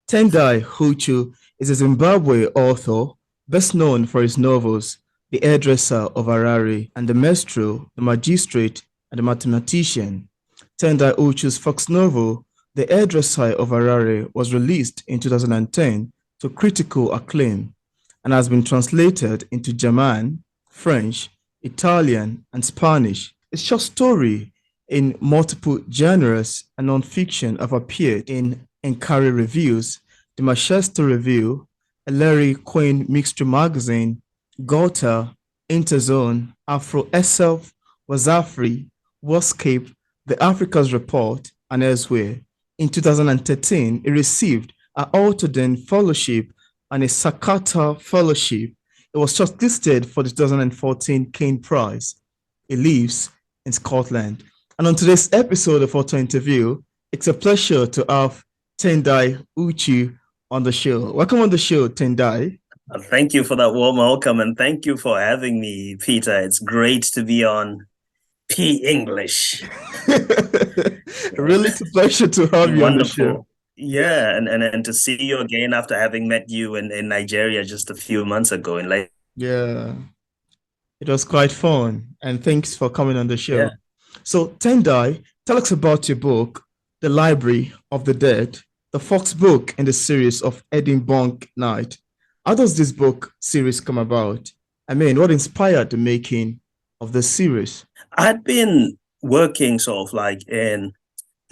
Tendai Huchu is a Zimbabwe author, best known for his novels The Hairdresser of Harare and the Maestro, the Magistrate and the Mathematician. Tendai Huchu's first novel, The Hairdresser of Harare, was released in 2010 to critical acclaim and has been translated into German, French, Italian, and Spanish. His short story in multiple genres and nonfiction have appeared in Enkare reviews, the Manchester Review, Ellery Caine Mixture Magazine, Gotha, Interzone, AfroSF, Wasafiri, Warscapes, The Africa's Report, and elsewhere. In 2013, he received a Hawthornden Fellowship and a Sacatar Fellowship. It was shortlisted for the 2014 Caine Prize. He lives in Scotland. And on today's episode of Author Interview, it's a pleasure to have Tendai Huchu on the show. Welcome on the show, Tendai. Thank you for that warm welcome, and thank you for having me, Peter. It's great to be on P English. Really, it's a pleasure to have you on the show. Yeah, and to see you again after having met you in Nigeria just a few months ago. Yeah, it was quite fun, and thanks for coming on the show. Yeah. So, Tendai, tell us about your book, The Library of the Dead, the fourth book in the series of Edinburgh Night. How does this book series come about? I mean, what inspired the making of the series? I'd been working sort of like in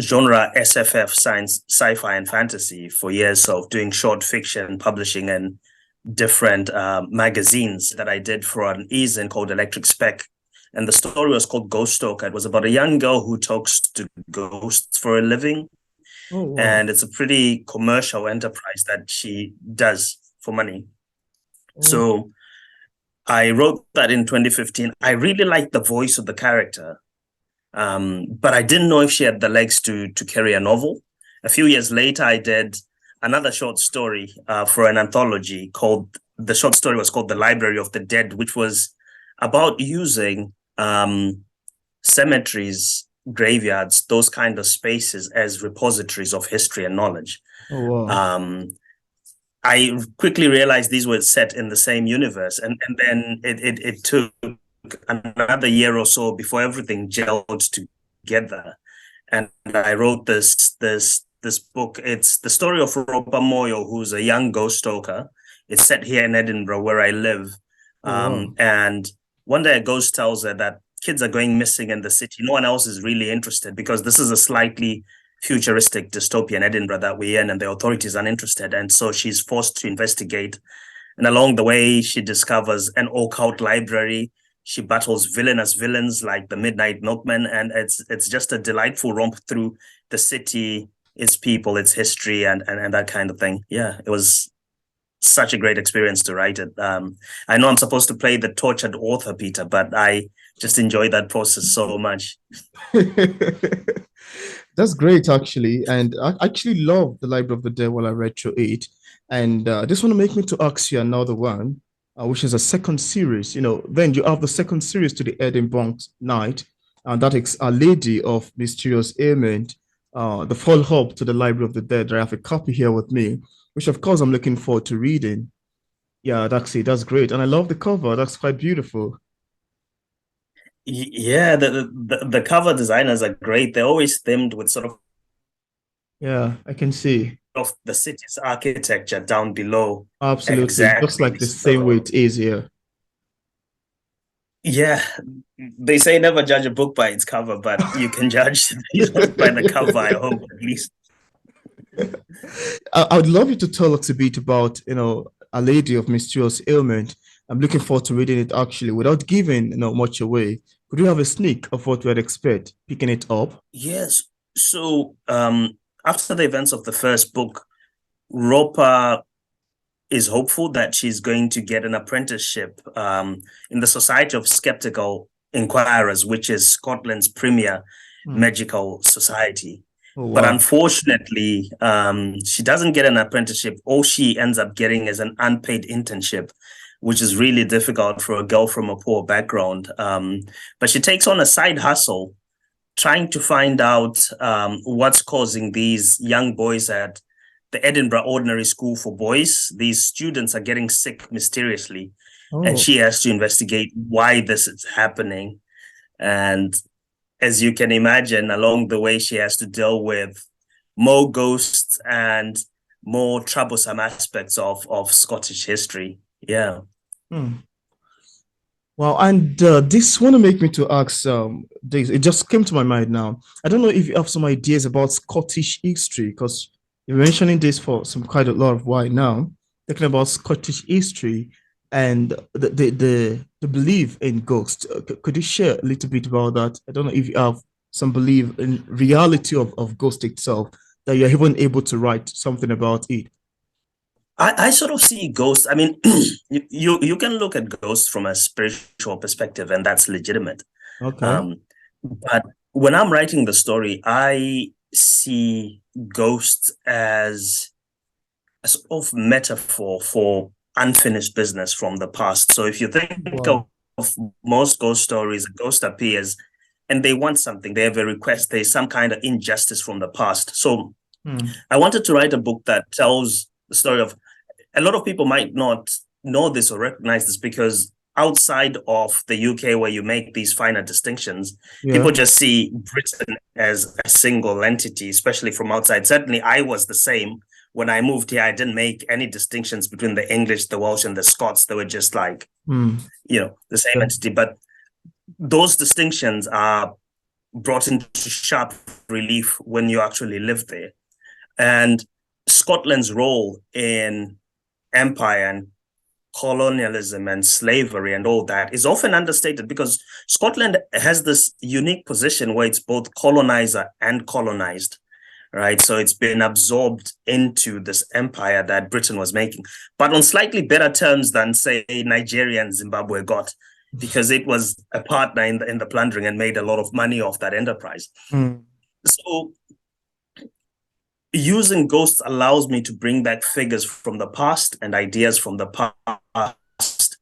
genre SFF, science, sci-fi, and fantasy for years of doing short fiction, publishing in different magazines that I did for an e-zine called Electric Spec. And the story was called Ghost Stalker. It was about a young girl who talks to ghosts for a living. Oh, wow. And it's a pretty commercial enterprise that she does for money. So I wrote that in 2015. I really liked the voice of the character, but I didn't know if she had the legs to carry a novel. A few years later, I did another short story for an anthology the short story was called The Library of the Dead, which was about using cemeteries, graveyards, those kind of spaces as repositories of history and knowledge. Oh, wow. I quickly realized these were set in the same universe, and then it took another year or so before everything gelled together. And I wrote this book. It's the story of Ropa Moyo, who's a young ghost stalker. It's set here in Edinburgh, where I live. Wow. And one day a ghost tells her that kids are going missing in the city. No one else is really interested because this is a slightly futuristic dystopian Edinburgh that we're in, and the authorities aren't interested. And so she's forced to investigate. And along the way, she discovers an occult library. She battles villainous villains like the Midnight Milkmen. And it's just a delightful romp through the city, its people, its history, and that kind of thing. Yeah, it was such a great experience to write it. I know I'm supposed to play the tortured author, Peter, but I just enjoyed that process so much. That's great, actually. And I actually love The Library of the Dead while I read through it. And this one make me to ask you another one, which is a second series. Then you have the second series to the Edinburgh Night, and that is A Lady of Mysterious Ailment, the follow-up to The Library of the Dead. I have a copy here with me, which of course I'm looking forward to reading. Yeah, that's great. And I love the cover. That's quite beautiful. Yeah, the cover designers are great. They're always themed with sort of I can see the city's architecture down below. Absolutely, exactly. Just like the same way it is here. Yeah, they say never judge a book by its cover, but you can judge by the cover, I hope, at least. I would love you to tell us a bit about, A Lady of Mysterious Ailment. I'm looking forward to reading it, actually, without giving much away. Could you have a sneak of what we'd expect picking it up? Yes. So after the events of the first book, Ropa is hopeful that she's going to get an apprenticeship in the Society of Skeptical Inquirers, which is Scotland's premier magical society. Oh, wow. But unfortunately, she doesn't get an apprenticeship. All she ends up getting is an unpaid internship, which is really difficult for a girl from a poor background. But she takes on a side hustle, trying to find out what's causing these young boys at the Edinburgh Ordinary School for Boys. These students are getting sick mysteriously, and she has to investigate why this is happening. And as you can imagine, along the way, she has to deal with more ghosts and more troublesome aspects of Scottish history. Yeah. Well, and this want to make me to ask, this, it just came to my mind now. I don't know if you have some ideas about Scottish history, because you're mentioning this for some quite a lot of while now, talking about Scottish history and the belief in ghosts. Could you share a little bit about that? I don't know if you have some belief in reality of ghost itself, that you're even able to write something about it. I sort of see ghosts. I mean, you can look at ghosts from a spiritual perspective, and that's legitimate. Okay. But when I'm writing the story, I see ghosts as a sort of metaphor for unfinished business from the past. So if you think of most ghost stories, a ghost appears and they want something, they have a request, there's some kind of injustice from the past. So I wanted to write a book that tells the story of, a lot of people might not know this or recognize this, because outside of the UK, where you make these finer distinctions, people just see Britain as a single entity, especially from outside. Certainly I was the same. When I moved here, I didn't make any distinctions between the English, the Welsh, and the Scots. They were just like, you know, the same entity. But those distinctions are brought into sharp relief when you actually live there. And Scotland's role in empire and colonialism and slavery and all that is often understated, because Scotland has this unique position where it's both colonizer and colonized, right? So it's been absorbed into this empire that Britain was making, but on slightly better terms than, say, Nigeria and Zimbabwe got, because it was a partner in the plundering and made a lot of money off that enterprise. So using ghosts allows me to bring back figures from the past and ideas from the past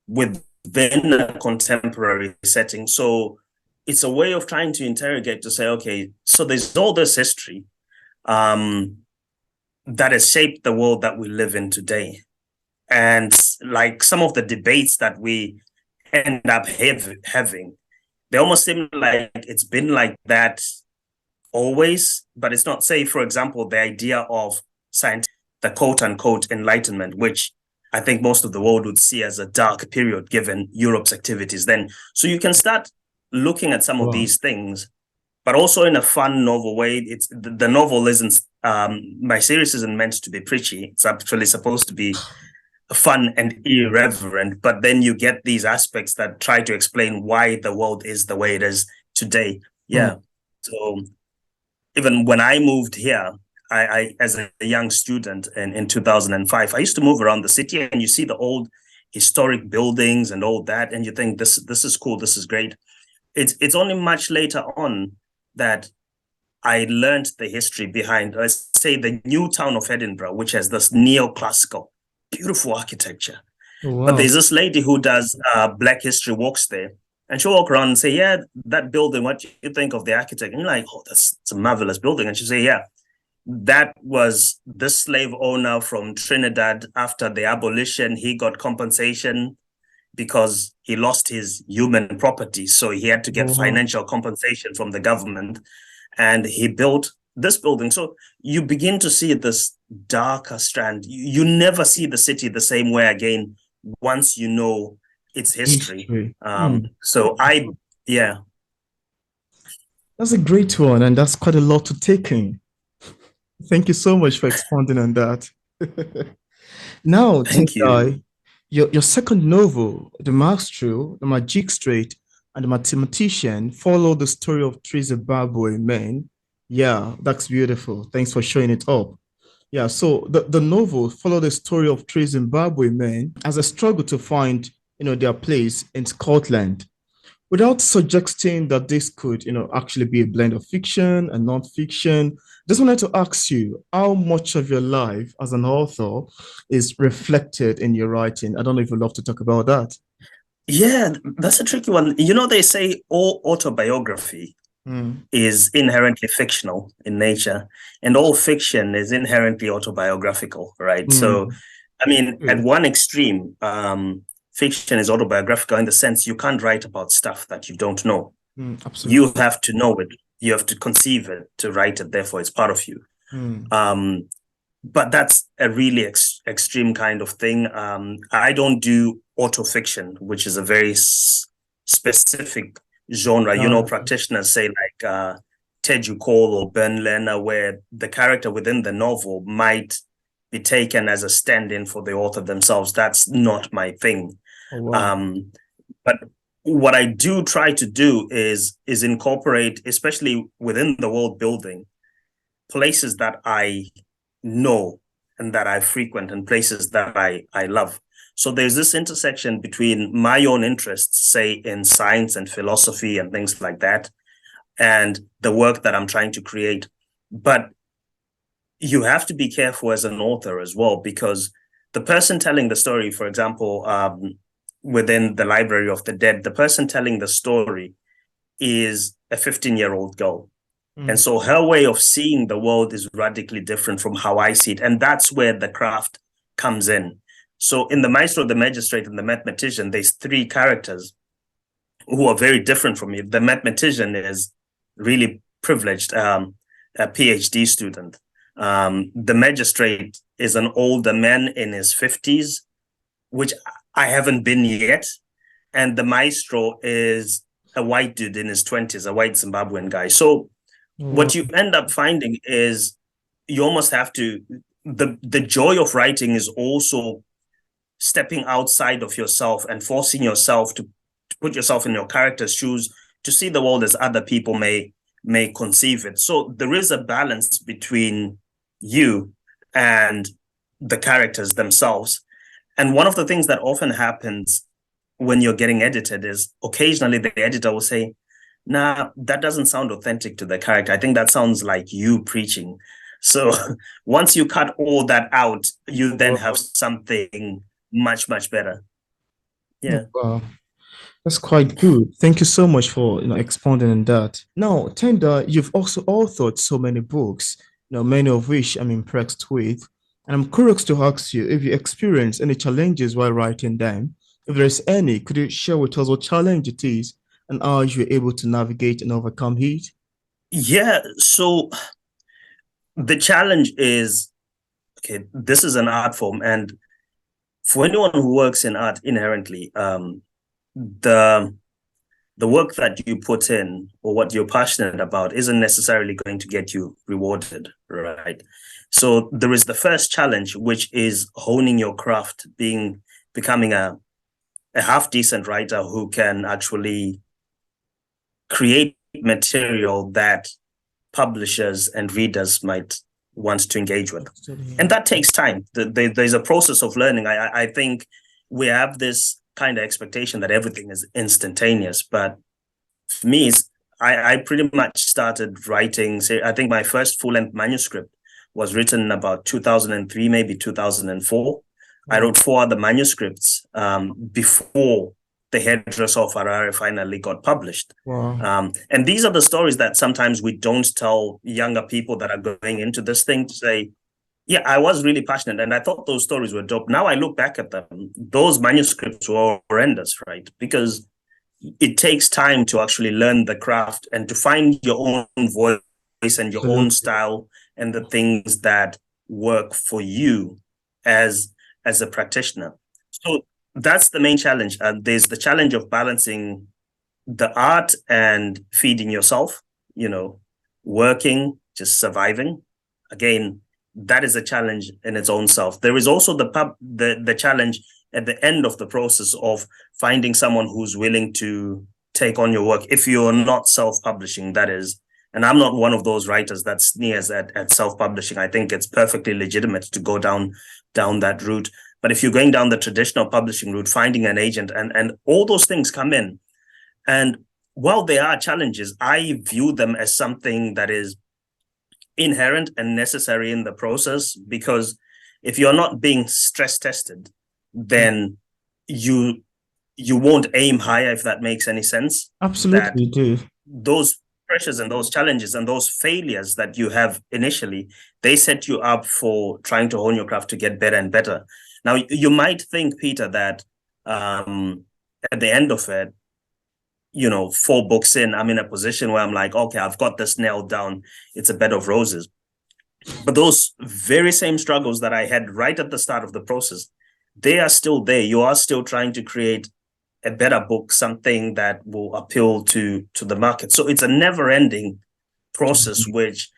within a contemporary setting. So it's a way of trying to interrogate, to say, okay, so there's all this history that has shaped the world that we live in today. And like some of the debates that we end up having, they almost seem like it's been like that always, but it's not. Say, for example, the idea of science, the quote-unquote Enlightenment, which I think most of the world would see as a dark period given Europe's activities then. So you can start looking at some of these things, but also in a fun, novel way. It's the novel isn't, my series isn't meant to be preachy. It's actually supposed to be fun and irreverent, but then you get these aspects that try to explain why the world is the way it is today. So even when I moved here, I as a young student in 2005, I used to move around the city, and you see the old historic buildings and all that, and you think this is cool, this is great. It's only much later on that I learned the history behind, let's say, the new town of Edinburgh, which has this neoclassical, beautiful architecture. But there's this lady who does Black History walks there, and she'll walk around and say, yeah, that building, what do you think of the architect? And you're like, oh, that's a marvelous building. And she'll say, yeah, that was this slave owner from Trinidad. After the abolition, he got compensation because he lost his human property. So he had to get financial compensation from the government. And he built this building. So you begin to see this darker strand. You never see the city the same way again once you know its history. So that's a great one, and that's quite a lot to take in. Thank you so much for expanding on that. Now, Tendai, your second novel, The Maestro, The Magistrate, and The Mathematician, follow the story of three Zimbabwean men. Yeah, that's beautiful. Thanks for showing it up. Yeah, so the novel followed the story of three Zimbabwean men as they struggle to find, their place in Scotland. Without suggesting that this could, actually be a blend of fiction and non-fiction, just wanted to ask you how much of your life as an author is reflected in your writing. I don't know if you'd love to talk about that. Yeah, that's a tricky one. They say all autobiography is inherently fictional in nature, and all fiction is inherently autobiographical, right? So, I mean, at one extreme, fiction is autobiographical in the sense you can't write about stuff that you don't know. Absolutely. You have to know it. You have to conceive it to write it. Therefore, it's part of you. But that's a really extreme kind of thing. I don't do autofiction, which is a very specific genre. You know, practitioners say like Teju Cole or Ben Lerner, where the character within the novel might be taken as a stand-in for the author themselves. That's not my thing. Oh, wow. But what I do try to do is incorporate, especially within the world building, places that I know and that I frequent and places that I love. So there's this intersection between my own interests, say in science and philosophy and things like that, and the work that I'm trying to create. But you have to be careful as an author as well, because the person telling the story, for example, within the Library of the Dead, the person telling the story is a 15-year-old girl. And so her way of seeing the world is radically different from how I see it. And that's where the craft comes in. So in the Maestro, the Magistrate, and the Mathematician, there's three characters who are very different from me. The Mathematician is really privileged, a PhD student. The Magistrate is an older man in his 50s, which I haven't been yet. And the Maestro is a white dude in his 20s, a white Zimbabwean guy. So what you end up finding is you almost have to, the joy of writing is also stepping outside of yourself and forcing yourself to put yourself in your character's shoes, to see the world as other people may conceive it. So there is a balance between you and the characters themselves. And one of the things that often happens when you're getting edited is occasionally the editor will say, nah, that doesn't sound authentic to the character. I think that sounds like you preaching. So once you cut all that out, you then have something much, much better. Yeah. Wow. That's quite good. Thank you so much for expounding on that. Now, Tendai, you've also authored so many books, many of which I'm impressed with. And I'm curious to ask you if you experienced any challenges while writing them. If there's any, could you share with us what challenge it is and how you were able to navigate and overcome it? Yeah, so the challenge is, okay, this is an art form, and for anyone who works in art inherently, the work that you put in or what you're passionate about isn't necessarily going to get you rewarded, right? So there is the first challenge, which is honing your craft, becoming a half decent writer who can actually create material that publishers and readers might want to engage with. And that takes time. There's a process of learning. I think we have this kind of expectation that everything is instantaneous. But for me, I pretty much started writing, I think my first full-length manuscript was written in about 2003, maybe 2004. I wrote 4 other manuscripts before the Hairdresser of Harare finally got published. Wow. And these are the stories that sometimes we don't tell younger people that are going into this thing, to say, yeah, I was really passionate and I thought those stories were dope. Now I look back at them, those manuscripts were horrendous, right? Because it takes time to actually learn the craft and to find your own voice and your own style and the things that work for you as a practitioner. So that's the main challenge. There's the challenge of balancing the art and feeding yourself, working, just surviving. Again, that is a challenge in its own self. There is also the challenge at the end of the process of finding someone who's willing to take on your work. If you're not self-publishing, that is, and I'm not one of those writers that sneers at self-publishing. I think it's perfectly legitimate to go down that route. But if you're going down the traditional publishing route, finding an agent and all those things come in. And while they are challenges, I view them as something that is inherent and necessary in the process, because if you're not being stress tested, then you won't aim higher, if that makes any sense. Absolutely do. Those pressures and those challenges and those failures that you have initially, they set you up for trying to hone your craft to get better and better. Now, you might think, Peter, that at the end of it, 4 books in, I'm in a position where I'm like, okay, I've got this nailed down. It's a bed of roses. But those very same struggles that I had right at the start of the process, they are still there. You are still trying to create a better book, something that will appeal to the market. So it's a never-ending process, which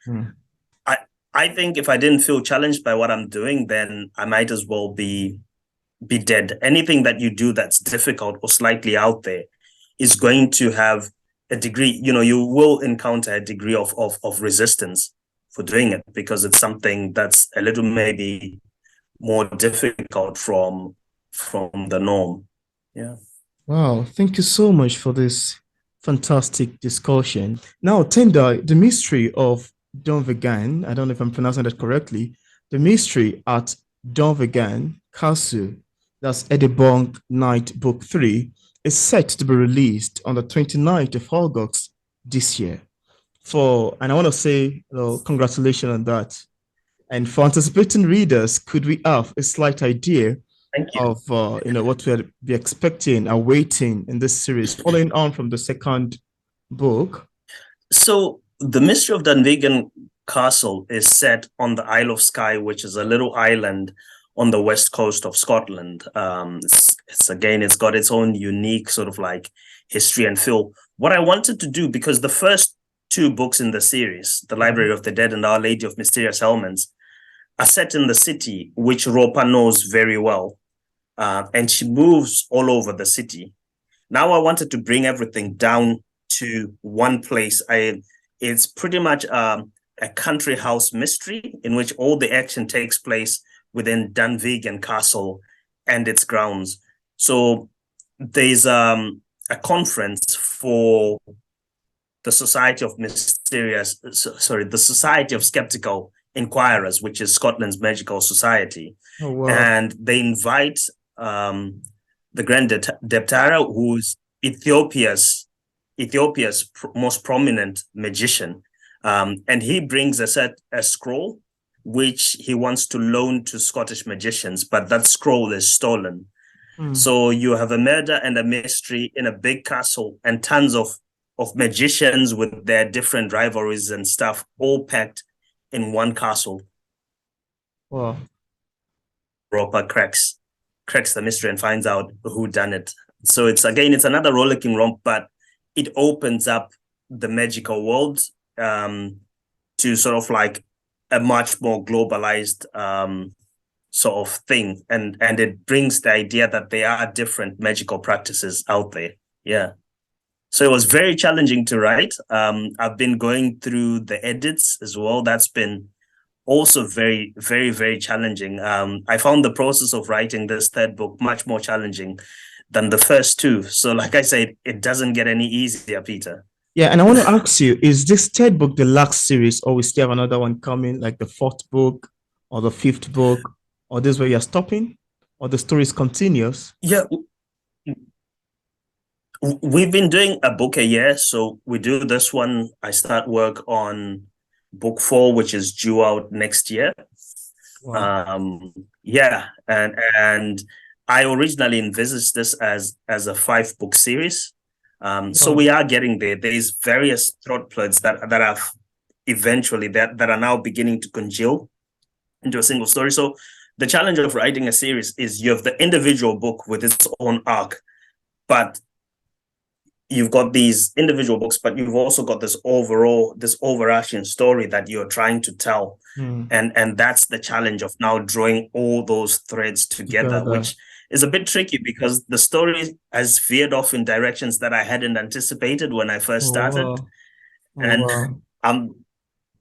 I think if I didn't feel challenged by what I'm doing, then I might as well be dead. Anything that you do that's difficult or slightly out there is going to have a degree, you will encounter a degree of resistance for doing it, because it's something that's a little maybe more difficult from the norm. Yeah. Wow, thank you so much for this fantastic discussion. Now, Tendai, the mystery of Donvegan, I don't know if I'm pronouncing that correctly, the mystery at Donvegan Castle, that's Edinburgh Night Book 3, is set to be released on the 29th of August this year. And I want to say, congratulations on that. And for anticipating readers, could we have a slight idea of what we'll be expecting, awaiting in this series, following on from the second book? So the Mystery of Dunvegan Castle is set on the Isle of Skye, which is a little island on the west coast of Scotland. It's got its own unique sort of like history and feel. What I wanted to do, because the first 2 books in the series, The Library of the Dead and Our Lady of Mysterious Ailments, are set in the city, which Ropa knows very well. And she moves all over the city. Now I wanted to bring everything down to one place. It's pretty much a country house mystery in which all the action takes place within Dunvegan Castle and its grounds. So there's a conference for the Society of Skeptical Inquirers, which is Scotland's magical society. Oh, wow. And they invite the Grand Deptara, who's Ethiopia's most prominent magician. And he brings a scroll which he wants to loan to Scottish magicians, but that scroll is stolen. So you have a murder and a mystery in a big castle, and tons of magicians with their different rivalries and stuff, all packed in one castle. Wow. Ropa cracks the mystery and finds out who done it. So it's another rollicking romp, but it opens up the magical world to sort of like a much more globalized sort of thing, and it brings the idea that there are different magical practices out there. Yeah. So it was very challenging to write. I've been going through the edits as well. That's been also very, very, very challenging. I found the process of writing this 3rd book much more challenging than the first 2. So like I said, it doesn't get any easier, Peter. Yeah, and I want to ask you, is this 3rd book the last series, or we still have another one coming, like the 4th book or the 5th book, or this where you're stopping, or the story is continuous? Yeah. We've been doing a book a year, so we do this one. I start work on book 4, which is due out next year. Wow. And I originally envisaged this as a 5-book series. So we are getting there. There's various thought plots that have eventually that are now beginning to congeal into a single story. So the challenge of writing a series is you have the individual book with its own arc, but you've got these individual books, but you've also got this overarching story that you're trying to tell. And that's the challenge of now drawing all those threads together, which is a bit tricky because the story has veered off in directions that I hadn't anticipated when I first started. I'm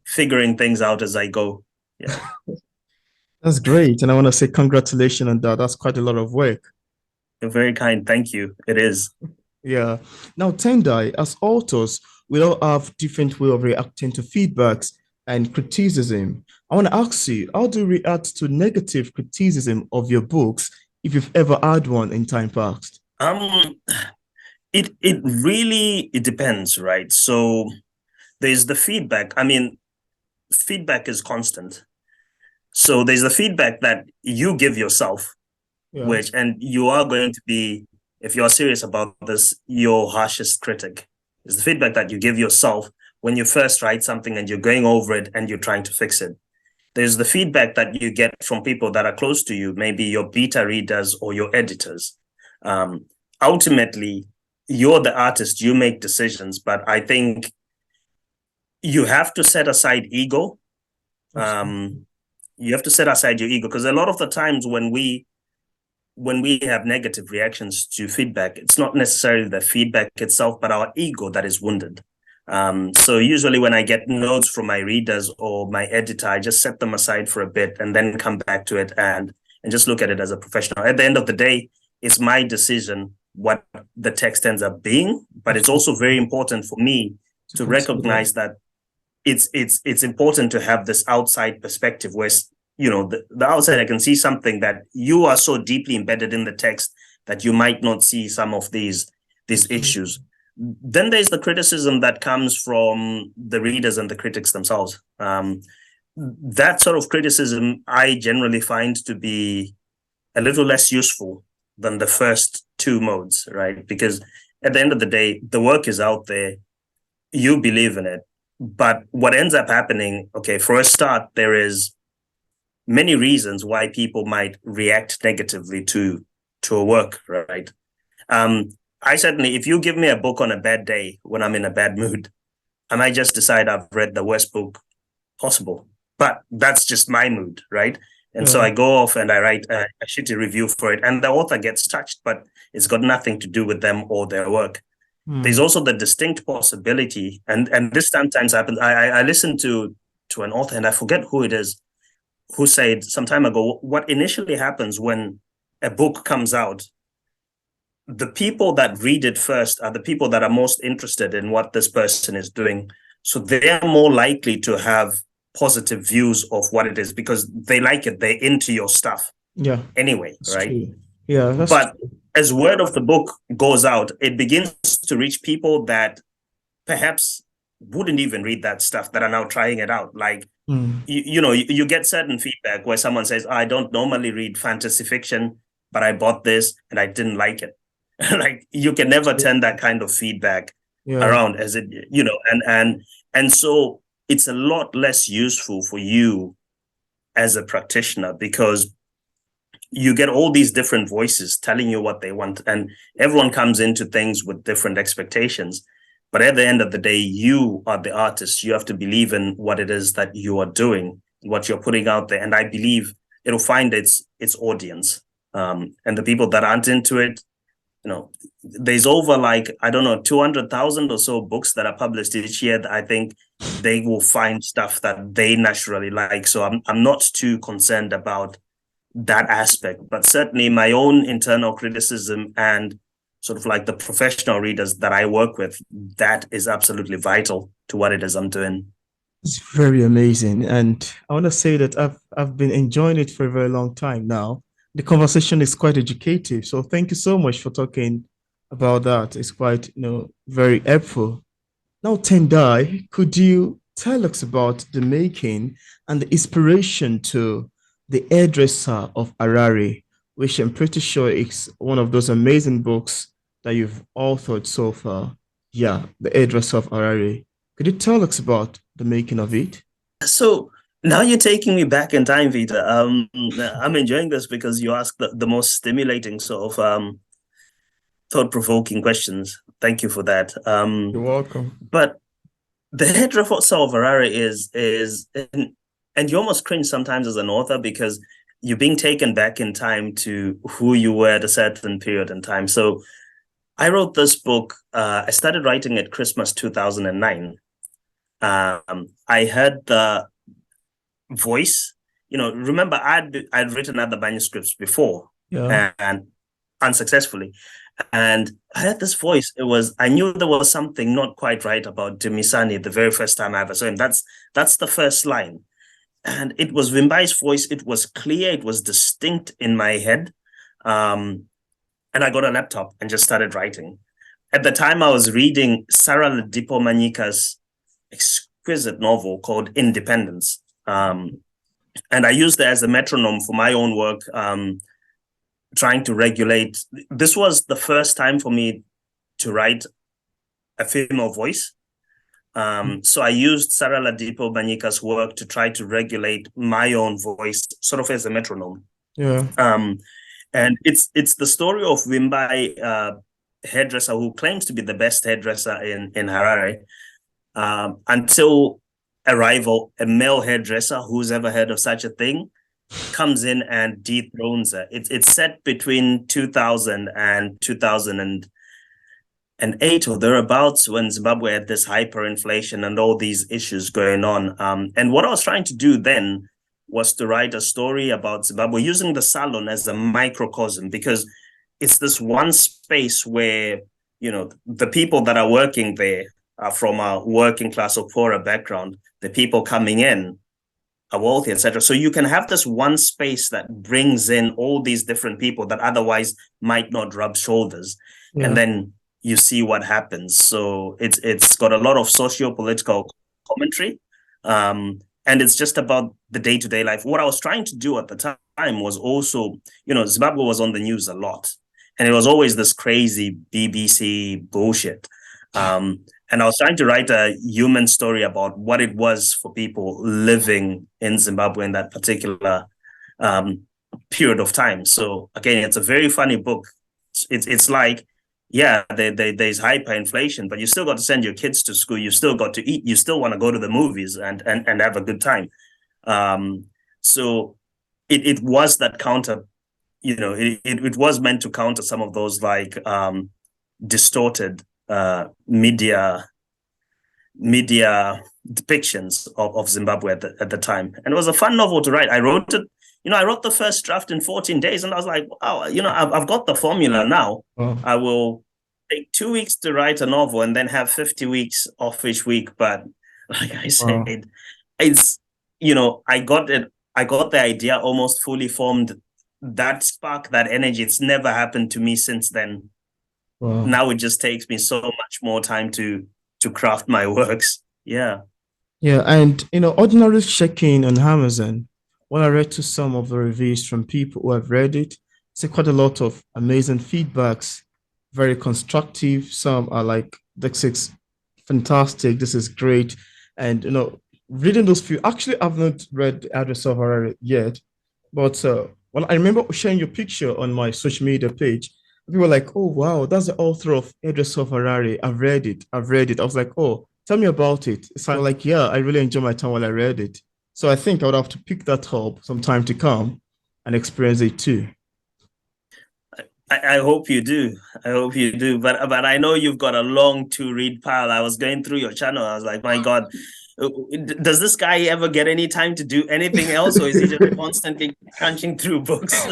figuring things out as I go. Yeah. That's great. And I want to say congratulations on that. That's quite a lot of work. You're very kind. Thank you. It is. Yeah. Now, Tendai, as authors, we all have different way of reacting to feedbacks and criticism. I want to ask you, how do you react to negative criticism of your books, if you've ever had one in time past? It really depends, right? So there's the feedback. I mean, feedback is constant. So there's the feedback that you give yourself, and you are going to be, if you're serious about this, your harshest critic. Is the feedback that you give yourself when you first write something and you're going over it and you're trying to fix it. There's the feedback that you get from people that are close to you, maybe your beta readers or your editors. Ultimately, you're the artist, you make decisions, but I think you have to set aside ego. You have to set aside your ego, because a lot of the times when we have negative reactions to feedback, it's not necessarily the feedback itself, but our ego that is wounded. So usually when I get notes from my readers or my editor, I just set them aside for a bit and then come back to it and just look at it as a professional. At the end of the day, it's my decision what the text ends up being, but it's also very important for me to recognize that it's important to have this outside perspective where, the outside, I can see something that you are so deeply embedded in the text that you might not see some of these issues. Then there's the criticism that comes from the readers and the critics themselves. That sort of criticism I generally find to be a little less useful than the first two modes, right? Because at the end of the day, the work is out there, you believe in it. But what ends up happening, okay, for a start, there is many reasons why people might react negatively to a work, right? I certainly, if you give me a book on a bad day when I'm in a bad mood, I might just decide I've read the worst book possible. But that's just my mood, right? And so I go off and I write a shitty review for it, and the author gets touched, but it's got nothing to do with them or their work. There's also the distinct possibility, and this sometimes happens. I listened to an author, and I forget who it is, who said some time ago, what initially happens when a book comes out, the people that read it first are the people that are most interested in what this person is doing. So they're more likely to have positive views of what it is because they like it. They're into your stuff. Yeah. Anyway, That's right? True. Yeah. But as word of the book goes out, it begins to reach people that perhaps wouldn't even read that stuff that are now trying it out. Like, you get certain feedback where someone says, I don't normally read fantasy fiction, but I bought this and I didn't like it. Like, you can never turn that kind of feedback around as it, and so it's a lot less useful for you as a practitioner because you get all these different voices telling you what they want, and everyone comes into things with different expectations. But at the end of the day, you are the artist. You have to believe in what it is that you are doing, what you're putting out there. And I believe it'll find its audience. And the people that aren't into it, there's over 200,000 or so books that are published each year. I think they will find stuff that they naturally like. So I'm not too concerned about that aspect, but certainly my own internal criticism and sort of like the professional readers that I work with, that is absolutely vital to what it is I'm doing. It's very amazing. And I want to say that I've been enjoying it for a very long time now. The conversation is quite educative. So thank you so much for talking about that. It's quite, very helpful. Now, Tendai, could you tell us about the making and the inspiration to The Hairdresser of Harare, which I'm pretty sure is one of those amazing books that you've authored so far? Yeah, The Hairdresser of Harare. Could you tell us about the making of it? So now you're taking me back in time, Vita. I'm enjoying this because you asked the most stimulating sort of thought-provoking questions. Thank you for that. You're welcome. But The Hairdresser of Harare is and you almost cringe sometimes as an author because you're being taken back in time to who you were at a certain period in time. So I wrote this book. I started writing it Christmas 2009. I heard the voice. Remember I'd written other manuscripts before and unsuccessfully. And I heard this voice. I knew there was something not quite right about Dumisani the very first time I ever saw him. That's the first line. And it was Vimbai's voice. It was clear. It was distinct in my head. And I got a laptop and just started writing. At the time, I was reading Sarah Ladipo Manika's exquisite novel called Independence. And I used it as a metronome for my own work, trying to regulate. This was the first time for me to write a female voice. So I used Sarah Ladipo Banyika's work to try to regulate my own voice, sort of as a metronome. Yeah. And it's the story of Wimbai, hairdresser who claims to be the best hairdresser in Harare, until arrival, a male hairdresser who's ever heard of such a thing comes in and dethrones her. It's set between 2000 and 2008 or thereabouts, when Zimbabwe had this hyperinflation and all these issues going on. And what I was trying to do then was to write a story about Zimbabwe using the salon as a microcosm, because it's this one space where, the people that are working there are from a working class or poorer background. The people coming in are wealthy, etc. So you can have this one space that brings in all these different people that otherwise might not rub shoulders. Yeah. And then you see what happens. So it's got a lot of socio-political commentary. And it's just about the day-to-day life. What I was trying to do at the time was also, Zimbabwe was on the news a lot. And it was always this crazy BBC bullshit. And I was trying to write a human story about what it was for people living in Zimbabwe in that particular period of time. So again, it's a very funny book. It's like, yeah, there's hyperinflation, but you still got to send your kids to school. You still got to eat. You still want to go to the movies and have a good time. So it was that counter, it was meant to counter some of those like distorted media depictions of Zimbabwe at the time. And it was a fun novel to write. I wrote it, I wrote the first draft in 14 days, and I was like, wow, I've got the formula now. Oh. I will take 2 weeks to write a novel and then have 50 weeks off each week. But like I said, it's, I got the idea almost fully formed. That spark, that energy, it's never happened to me since then. Wow. Now it just takes me so much more time to craft my works. Yeah. Yeah. And, ordinarily checking on Amazon, when I read to some of the reviews from people who have read it, see quite a lot of amazing feedbacks, very constructive. Some are like, this is fantastic, this is great. And, reading those few, actually, I've not read Hairdresser of Harare yet, but well, I remember sharing your picture on my social media page. People were like, oh, wow, that's the author of Hairdresser of Harare. I've read it. I was like, oh, tell me about it. So I'm like, yeah, I really enjoyed my time while I read it. So I think I would have to pick that up some time to come and experience it too. I hope you do. But I know you've got a long to read pile. I was going through your channel. I was like, my God, does this guy ever get any time to do anything else, or is he just constantly crunching through books?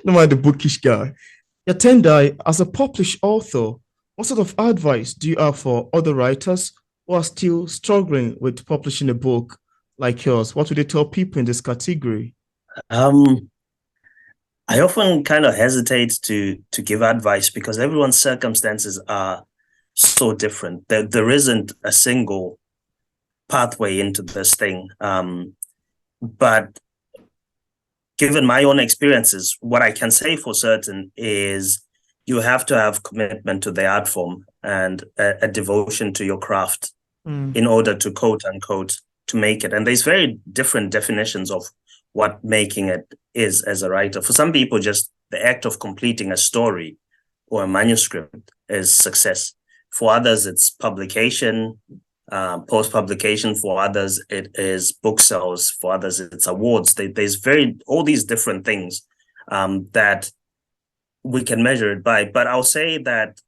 No matter the bookish guy. Yeah, Tendai, as a published author, what sort of advice do you have for other writers who are still struggling with publishing a book like yours? What would you tell people in this category? I often kind of hesitate to give advice because everyone's circumstances are so different. There isn't a single pathway into this thing. But given my own experiences, what I can say for certain is you have to have commitment to the art form and a devotion to your craft in order to, quote unquote, to make it. And there's very different definitions of what making it is as a writer. For some people, just the act of completing a story or a manuscript is success. For others, it's publication, post-publication. For others, it is book sales. For others, it's awards. There's all these different things that we can measure it by. But I'll say that,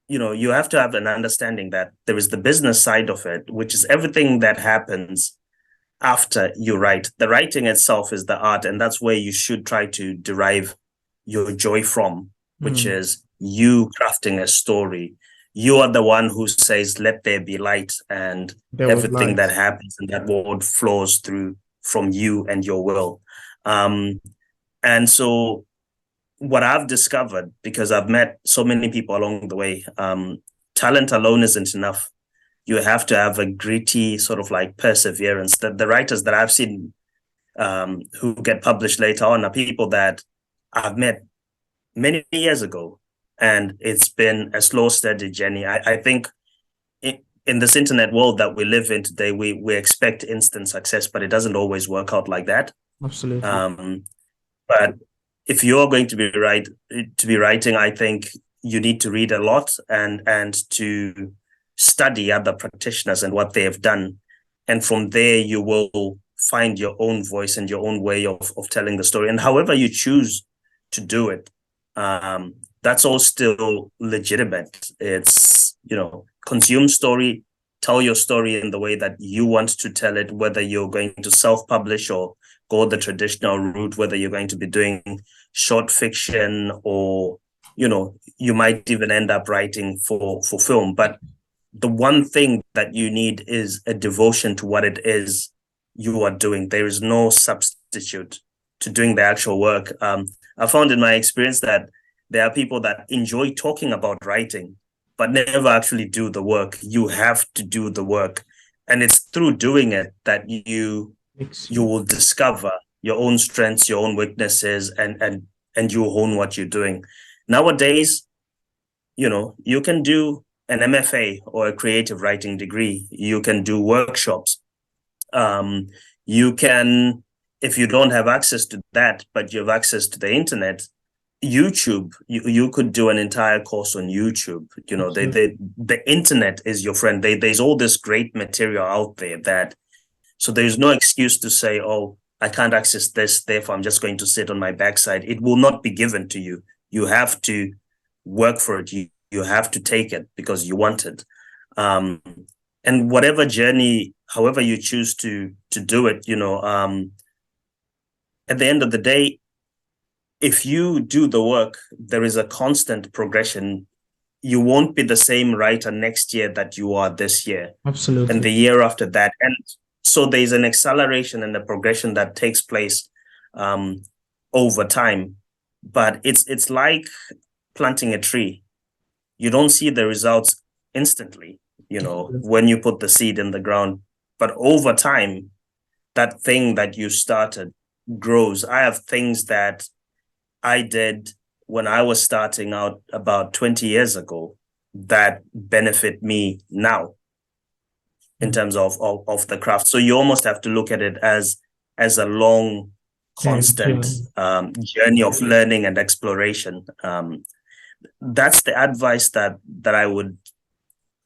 you have to have an understanding that there is the business side of it, which is everything that happens after you write. The writing itself is the art, and that's where you should try to derive your joy from, which is you crafting a story. You are the one who says, let there be light, and everything that happens in that world flows through from you and your will. And so what I've discovered, because I've met so many people along the way, talent alone isn't enough. you have to have a gritty sort of like perseverance. The writers that I've seen who get published later on are people that I've met many years ago, and it's been a slow, steady journey. I think in this internet world that we live in today, we expect instant success, but it doesn't always work out like that. Absolutely. But if you're going to be writing, I think you need to read a lot and to study other practitioners and what they have done. And from there, you will find your own voice and your own way of telling the story. And however you choose to do it, that's all still legitimate. It's, consume story, tell your story in the way that you want to tell it, whether you're going to self-publish or go the traditional route, whether you're going to be doing short fiction or, you might even end up writing for film. But the one thing that you need is a devotion to what it is you are doing. There is no substitute to doing the actual work. I found in my experience that there are people that enjoy talking about writing, but never actually do the work. You have to do the work. And it's through doing it that you will discover your own strengths, your own weaknesses, and you hone what you're doing. Nowadays, you can do an MFA or a creative writing degree. You can do workshops. You can, if you don't have access to that, but you have access to the internet, YouTube, you could do an entire course on YouTube. The internet is your friend. There's all this great material out there so there's no excuse to say, oh, I can't access this, therefore I'm just going to sit on my backside. It will not be given to you. You have to work for it. You have to take it because you want it. And whatever journey, however you choose to do it, at the end of the day, if you do the work, there is a constant progression. You won't be the same writer next year that you are this year. Absolutely. And the year after that. And so there's an acceleration and a progression that takes place over time. But it's like planting a tree. You don't see the results instantly, when you put the seed in the ground. But over time, that thing that you started grows. I have things that I did when I was starting out about 20 years ago that benefit me now in terms of the craft. So you almost have to look at it as a long, constant journey of learning and exploration. That's the advice that I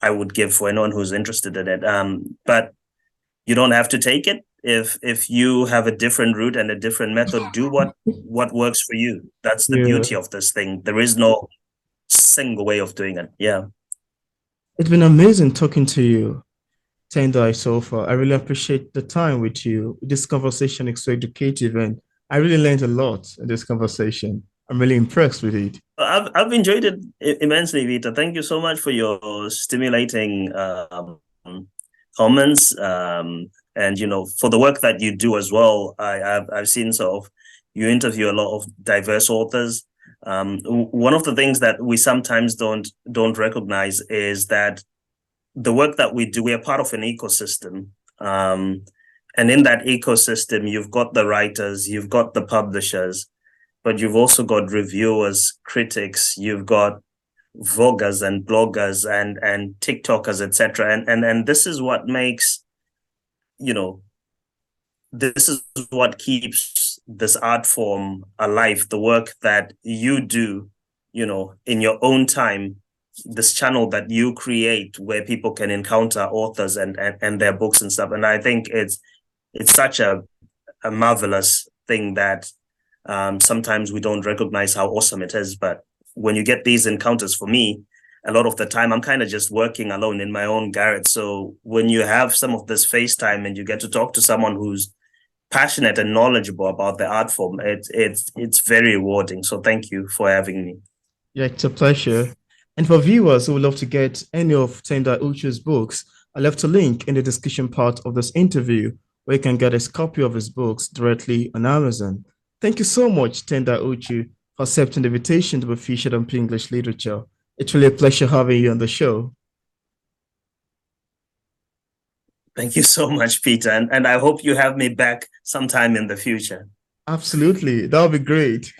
would give for anyone who's interested in it. But you don't have to take it. If you have a different route and a different method, do what works for you. That's the beauty of this thing. There is no single way of doing it. Yeah. It's been amazing talking to you, Tendai, so far. I really appreciate the time with you. This conversation is so educative, and I really learned a lot in this conversation. I'm really impressed with it. I've enjoyed it immensely, Vita. Thank you so much for your stimulating comments. And for the work that you do as well. I've seen sort of you interview a lot of diverse authors. One of the things that we sometimes don't recognize is that the work that we do, we are part of an ecosystem. And in that ecosystem, you've got the writers, you've got the publishers, but you've also got reviewers, critics, you've got vloggers and bloggers and TikTokers, etc. And this is what makes, this is what keeps this art form alive. The work that you do, in your own time, this channel that you create where people can encounter authors and their books and stuff. And I think it's such a marvelous thing that sometimes we don't recognize how awesome it is. But when you get these encounters, for me, a lot of the time I'm kind of just working alone in my own garret. So when you have some of this FaceTime and you get to talk to someone who's passionate and knowledgeable about the art form, it's very rewarding. So thank you for having me. Yeah, it's a pleasure. And for viewers who would love to get any of Tendai Huchu's books, I left a link in the description part of this interview where you can get a copy of his books directly on Amazon. Thank you so much, Tendai Huchu, for accepting the invitation to be featured on English Literature. It's really a pleasure having you on the show. Thank you so much, Peter. And I hope you have me back sometime in the future. Absolutely. That would be great.